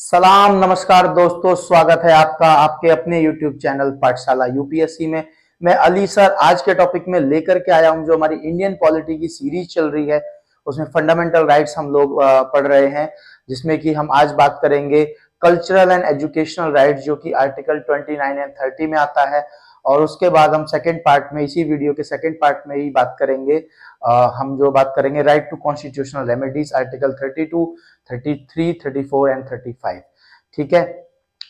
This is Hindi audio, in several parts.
सलाम नमस्कार दोस्तों, स्वागत है आपका आपके अपने YouTube चैनल पाठशाला यूपीएससी में। मैं अली सर आज के टॉपिक में लेकर के आया हूं जो हमारी इंडियन पॉलिटी की सीरीज चल रही है, उसमें फंडामेंटल राइट्स हम लोग पढ़ रहे हैं, जिसमें कि हम आज बात करेंगे कल्चरल एंड एजुकेशनल राइट्स, जो कि आर्टिकल 29 एंड 30 में आता है। और उसके बाद हम सेकेंड पार्ट में, इसी वीडियो के सेकेंड पार्ट में ही बात करेंगे, हम जो बात करेंगे right to constitutional remedies, article 32, 33, 34 and 35। ठीक है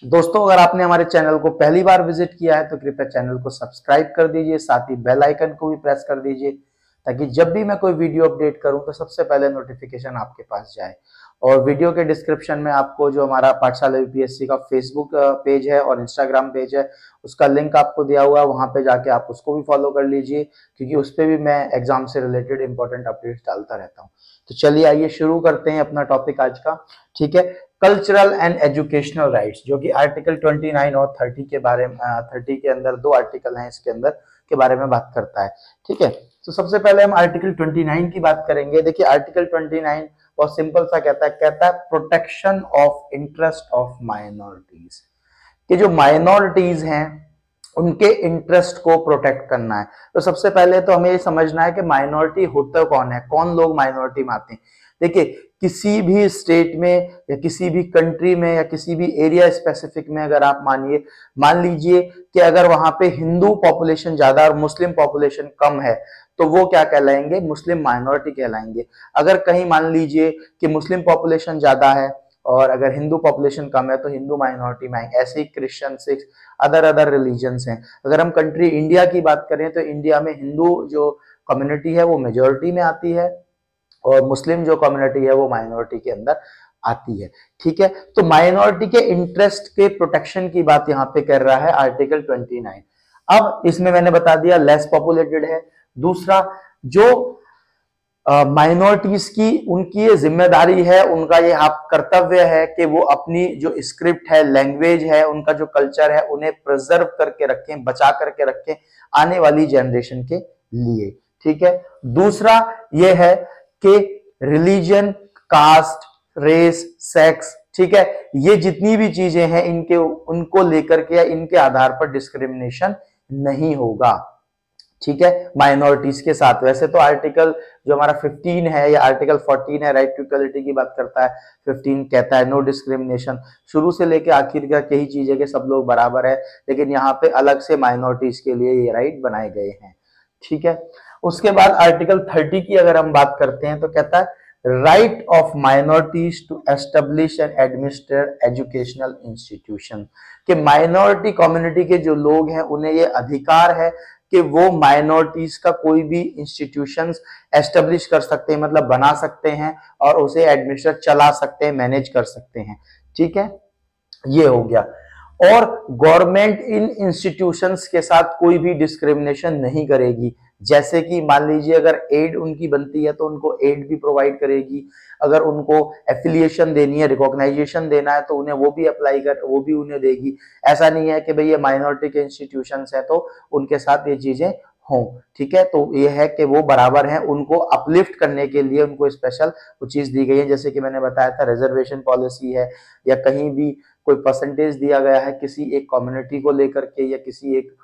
दोस्तों, अगर आपने हमारे चैनल को पहली बार विजिट किया है तो कृपया चैनल को सब्सक्राइब कर दीजिए, साथ ही बेल आइकन को भी प्रेस कर दीजिए, ताकि जब भी मैं कोई वीडियो अपडेट करूं तो सबसे पहले नोटिफिकेशन आपके पास जाए। और वीडियो के डिस्क्रिप्शन में आपको जो हमारा पाठशाला यूपीएससी का फेसबुक पेज है और इंस्टाग्राम पेज है, उसका लिंक आपको दिया हुआ है, वहां पे जाके आप उसको भी फॉलो कर लीजिए, क्योंकि उस पर भी मैं एग्जाम से रिलेटेड इंपॉर्टेंट अपडेट्स डालता रहता हूँ। तो चलिए आइए शुरू करते हैं अपना टॉपिक आज का। ठीक है, कल्चरल एंड एजुकेशनल राइट्स, जो कि आर्टिकल 29 और 30 के बारे में, 30 के अंदर दो आर्टिकल हैं इसके अंदर, के बारे में बात करता है। ठीक है, तो सबसे पहले हम आर्टिकल 29 की बात करेंगे। देखिए आर्टिकल 29 बहुत सिंपल सा कहता है protection of interest of minorities, कि जो माइनॉरिटीज हैं उनके इंटरेस्ट को प्रोटेक्ट करना है। तो सबसे पहले तो हमें ये समझना है कि माइनॉरिटी होता कौन है, कौन लोग माइनॉरिटी में आते हैं। देखिए किसी भी स्टेट में या किसी भी कंट्री में या किसी भी एरिया स्पेसिफिक में, अगर आप मान लीजिए कि अगर वहां पे हिंदू पॉपुलेशन ज्यादा और मुस्लिम पॉपुलेशन कम है, तो वो क्या कहलाएंगे, मुस्लिम माइनॉरिटी कहलाएंगे। अगर कहीं मान लीजिए कि मुस्लिम पॉपुलेशन ज्यादा है और अगर हिंदू पॉपुलेशन कम है तो हिंदू माइनॉरिटी में आएंगे। ऐसे ही क्रिश्चियन, सिख, अदर रिलीजन्स हैं। अगर हम कंट्री इंडिया की बात करें तो इंडिया में हिंदू जो कम्युनिटी है वो मेजोरिटी में आती है और मुस्लिम जो कम्युनिटी है वो माइनॉरिटी के अंदर आती है। ठीक है, तो माइनॉरिटी के इंटरेस्ट के प्रोटेक्शन की बात यहाँ पे कर रहा है आर्टिकल 29। अब इसमें मैंने बता दिया लेस पॉपुलेटेड है। दूसरा, जो माइनॉरिटीज की उनकी ये जिम्मेदारी है, उनका ये आप कर्तव्य है कि वो अपनी जो स्क्रिप्ट है, लैंग्वेज है, उनका जो कल्चर है, उन्हें प्रिजर्व करके रखें, बचा करके रखें आने वाली जनरेशन के लिए। ठीक है, दूसरा ये है कि रिलीजन, कास्ट, रेस, सेक्स, ठीक है, ये जितनी भी चीजें हैं इनके उनको लेकर के या इनके आधार पर डिस्क्रिमिनेशन नहीं होगा। ठीक है, माइनॉरिटीज के साथ। वैसे तो आर्टिकल जो हमारा 15 है या आर्टिकल 14 है, राइट टू इक्वलिटी की बात करता है। 15 कहता है नो डिस्क्रिमिनेशन, शुरू से लेके आखिर का यही चीज है कि सब लोग बराबर है, लेकिन यहाँ पे अलग से माइनॉरिटीज के लिए ये राइट बनाए गए हैं। ठीक है, उसके बाद आर्टिकल 30 की अगर हम बात करते हैं तो कहता है right of minorities to establish and administer educational institution, कि माइनॉरिटी कम्युनिटी के जो लोग हैं उन्हें ये अधिकार है कि वो माइनॉरिटीज का कोई भी इंस्टीट्यूशंस एस्टेब्लिश कर सकते हैं, मतलब बना सकते हैं और उसे एडमिनिस्टर चला सकते हैं, मैनेज कर सकते हैं। ठीक है, ये हो गया। और गवर्नमेंट इन इंस्टीट्यूशंस के साथ कोई भी डिस्क्रिमिनेशन नहीं करेगी। जैसे कि मान लीजिए अगर एड उनकी बनती है तो उनको एड भी प्रोवाइड करेगी, अगर उनको एफिलिएशन देनी है, रिकॉग्नाइजेशन देना है तो उन्हें वो भी उन्हें देगी। ऐसा नहीं है कि भाई ये माइनॉरिटी के इंस्टीट्यूशंस है तो उनके साथ ये चीजें हों। ठीक है, तो ये है कि वो बराबर हैं, उनको अपलिफ्ट करने के लिए उनको स्पेशल कुछ चीज दी गई है। जैसे कि मैंने बताया था रिजर्वेशन पॉलिसी है, या कहीं भी कोई परसेंटेज दिया गया है किसी एक कम्युनिटी को लेकर के या किसी एक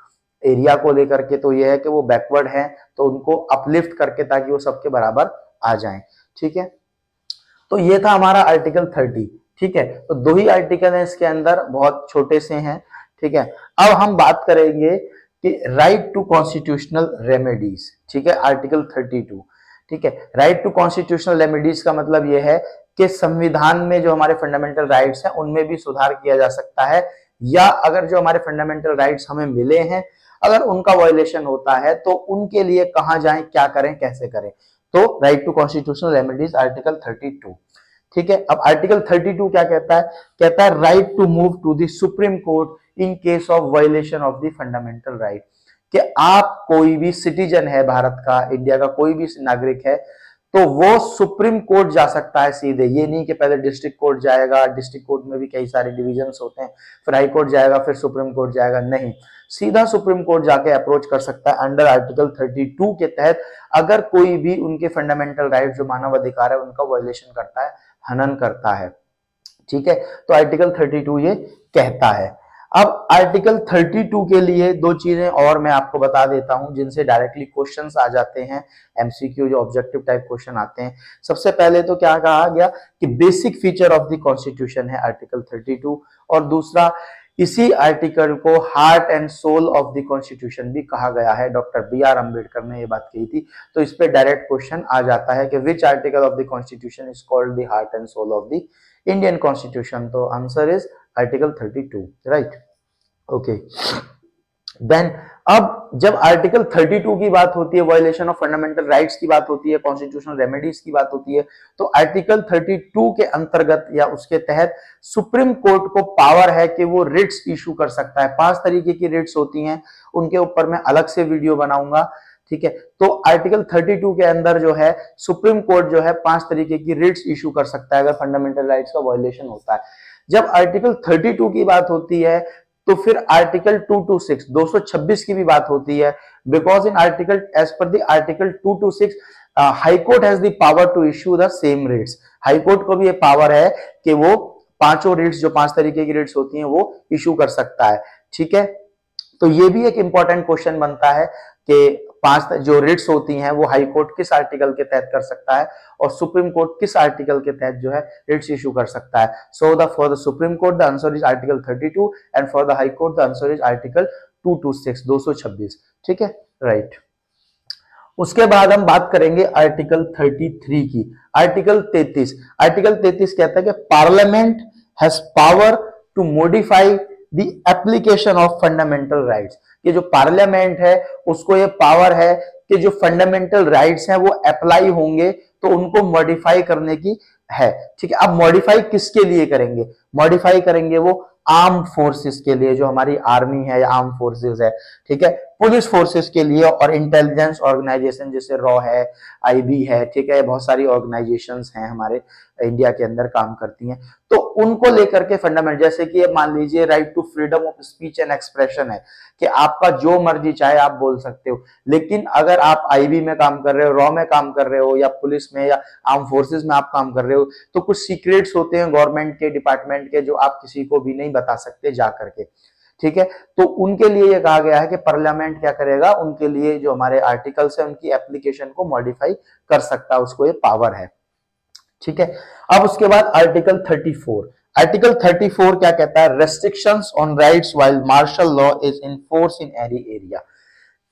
एरिया को लेकर के, तो यह है कि वो बैकवर्ड है तो उनको अपलिफ्ट करके ताकि वो सबके बराबर आ जाएं। ठीक है, तो ये था हमारा आर्टिकल 30। ठीक है, तो दो ही आर्टिकल हैं इसके अंदर, बहुत छोटे से हैं। ठीक है, अब हम बात करेंगे कि राइट टू कॉन्स्टिट्यूशनल रेमेडीज। ठीक है, आर्टिकल 32। ठीक है, राइट टू कॉन्स्टिट्यूशनल रेमेडीज का मतलब यह है कि संविधान में जो हमारे फंडामेंटल राइट्स हैं उनमें भी सुधार किया जा सकता है, या अगर जो हमारे फंडामेंटल राइट्स हमें मिले हैं अगर उनका वायलेशन होता है तो उनके लिए कहां जाएं, क्या करें, कैसे करें। तो right to constitutional remedies article 32। ठीक है, अब आर्टिकल 32 क्या कहता है, कहता है right to move to the Supreme Court in case of violation of the fundamental right, कि आप कोई भी सिटीजन है भारत का, इंडिया का कोई भी नागरिक है तो वो सुप्रीम कोर्ट जा सकता है सीधे। ये नहीं कि पहले डिस्ट्रिक्ट कोर्ट जाएगा, डिस्ट्रिक्ट कोर्ट में भी कई सारे डिविजन्स होते हैं, फिर हाई कोर्ट जाएगा, फिर सुप्रीम कोर्ट जाएगा, नहीं, सीधा सुप्रीम कोर्ट जाके अप्रोच कर सकता है अंडर आर्टिकल 32 के तहत, अगर कोई भी उनके फंडामेंटल राइट जो मानव अधिकार है उनका वायलेशन करता है, हनन करता है। ठीक है, तो आर्टिकल 32 ये कहता है। अब आर्टिकल 32 के लिए दो चीजें और मैं आपको बता देता हूं जिनसे डायरेक्टली क्वेश्चंस आ जाते हैं, एमसीक्यू जो ऑब्जेक्टिव टाइप क्वेश्चन आते हैं। सबसे पहले तो क्या कहा गया कि basic feature of the constitution है आर्टिकल 32, और दूसरा इसी आर्टिकल को heart and soul of the constitution भी कहा गया है। Doctor B R. अम्बेडकर ने ये बात कही थी, तो इस पे डायरेक्ट क्वेश्चन आ जाता है कि which article of the constitution is called the heart and soul of the Indian constitution. तो answer is article 32, right. Okay, then अब जब आर्टिकल 32 की बात होती है, वायलेशन ऑफ फंडामेंटल राइट्स की बात होती है, कॉन्स्टिट्यूशनल रेमेडीज की बात होती है, तो आर्टिकल 32 के अंतर्गत या उसके तहत सुप्रीम कोर्ट को पावर है कि वो रिट्स इशू कर सकता है। 5 तरीके की रिट्स होती हैं, उनके ऊपर मैं अलग से वीडियो बनाऊंगा, ठीक है। तो आर्टिकल 32 के अंदर जो है सुप्रीम कोर्ट जो है 5 तरीके की रिट्स इशू कर सकता है अगर फंडामेंटल राइट्स का वायलेशन होता है। जब आर्टिकल 32 की बात होती है तो फिर आर्टिकल 226 की भी बात होती है, because in article as per the article 226 high court has the power to issue the same writs. High court को भी ये पावर है कि वो पांचों रेट्स, जो 5 तरीके की रेट्स होती हैं, वो इशू कर सकता है, ठीक है। तो ये भी एक इंपॉर्टेंट क्वेश्चन बनता है कि 5 जो रिट्स होती हैं वो हाई कोर्ट किस आर्टिकल के तहत कर सकता है और सुप्रीम कोर्ट किस आर्टिकल के तहत जो है रिट्स इशू कर सकता है। So for the Supreme court the answer is article 32 and for the high court the answer is article 226, ठीक है, राइट। उसके बाद हम बात करेंगे आर्टिकल 33 की। आर्टिकल 33 कहता है कि parliament has power to modify the application of fundamental rights. कि जो पार्लियामेंट है उसको ये पावर है कि जो फंडामेंटल राइट्स हैं वो अप्लाई होंगे तो उनको मॉडिफाई करने की है, ठीक है। अब मॉडिफाई किसके लिए करेंगे? मॉडिफाई करेंगे वो आर्म फोर्सेस के लिए, जो हमारी आर्मी है या आर्म फोर्सेस है, ठीक है, पुलिस फोर्सेस के लिए, और इंटेलिजेंस ऑर्गेनाइजेशन जैसे रॉ है, आईबी है, ठीक है, बहुत सारी ऑर्गेनाइजेशंस हैं हमारे इंडिया के अंदर काम करती हैं, तो उनको लेकर के फंडामेंट, जैसे कि मान लीजिए right to freedom of speech and expression है कि आपका जो मर्जी चाहे आप बोल सकते हो, लेकिन अगर आप आईबी में काम कर रहे हो, रॉ में काम कर रहे हो, या पुलिस में या आर्म फोर्सेस में आप काम कर रहे हो, तो कुछ सीक्रेट्स होते हैं गवर्नमेंट के डिपार्टमेंट के जो आप किसी को भी नहीं बता सकते जा करके, ठीक है। तो उनके लिए ये कहा गया है कि पार्लियामेंट क्या करेगा, उनके लिए जो हमारे आर्टिकल्स है उनकी एप्लीकेशन को मॉडिफाई कर सकता है, उसको ये पावर है, ठीक है। अब उसके बाद आर्टिकल 34 क्या कहता है? Restrictions on rights while martial law is in force in any area.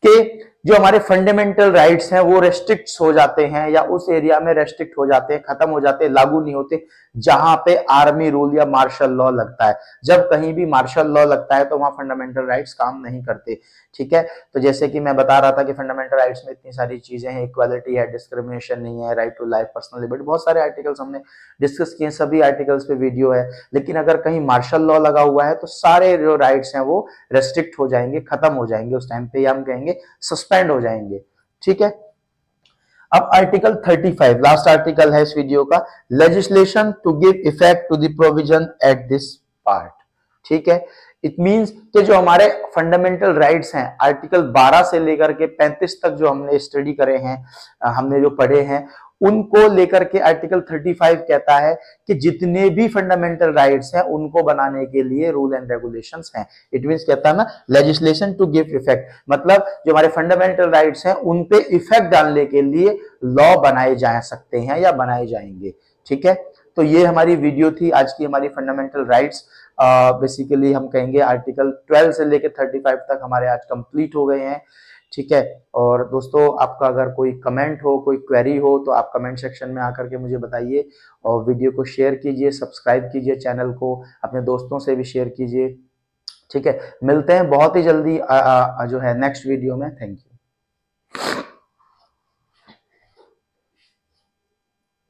कि जो हमारे फंडामेंटल राइट्स हैं वो रेस्ट्रिक्ट हो जाते हैं या उस एरिया में रेस्ट्रिक्ट हो जाते हैं, खत्म हो जाते हैं, लागू नहीं होते जहां पे आर्मी रूल या मार्शल लॉ लगता है। जब कहीं भी मार्शल लॉ लगता है तो वहां फंडामेंटल राइट्स काम नहीं करते, ठीक है। तो जैसे कि मैं बता रहा था कि फंडामेंटल राइट्स में इतनी सारी चीजें हैं, इक्वालिटी है, डिस्क्रिमिनेशन नहीं है, right to life, personal liberty, बहुत सारे आर्टिकल्स हमने डिस्कस किए, सभी आर्टिकल्स पे वीडियो है। लेकिन अगर कहीं मार्शल लॉ लगा हुआ है तो सारे जो राइट्स हैं वो रेस्ट्रिक्ट हो जाएंगे, खत्म हो जाएंगे उस टाइम पे, या हम कहेंगे सस्पेंड हो जाएंगे, ठीक है। अब आर्टिकल 35 लास्ट आर्टिकल है इस वीडियो का, legislation to give effect to the provision at this part, ठीक है। इट मींस कि जो हमारे फंडामेंटल राइट्स हैं आर्टिकल 12 से लेकर के 35 तक जो हमने स्टडी करे हैं, हमने जो पढ़े हैं, उनको लेकर के आर्टिकल 35 कहता है कि जितने भी फंडामेंटल राइट्स हैं उनको बनाने के लिए रूल एंड रेगुलेशंस हैं। इट मींस कहता है ना लेजिस्लेशन टू गिव इफेक्ट, मतलब जो हमारे फंडामेंटल राइट्स हैं उन पे इफेक्ट डालने के लिए लॉ बनाए जा सकते हैं या बनाए जाएंगे, ठीक है। तो ये हमारी वीडियो थी आज की, हमारी फंडामेंटल राइट्स बेसिकली हम कहेंगे आर्टिकल 12 से लेकर 35 तक हमारे आज कंप्लीट हो गए हैं, ठीक है। और दोस्तों आपका अगर कोई कमेंट हो, कोई क्वेरी हो, तो आप कमेंट सेक्शन में आकर के मुझे बताइए, और वीडियो को शेयर कीजिए, सब्सक्राइब कीजिए चैनल को, अपने दोस्तों से भी शेयर कीजिए, ठीक है। मिलते हैं बहुत ही जल्दी जो है नेक्स्ट वीडियो में। Thank you.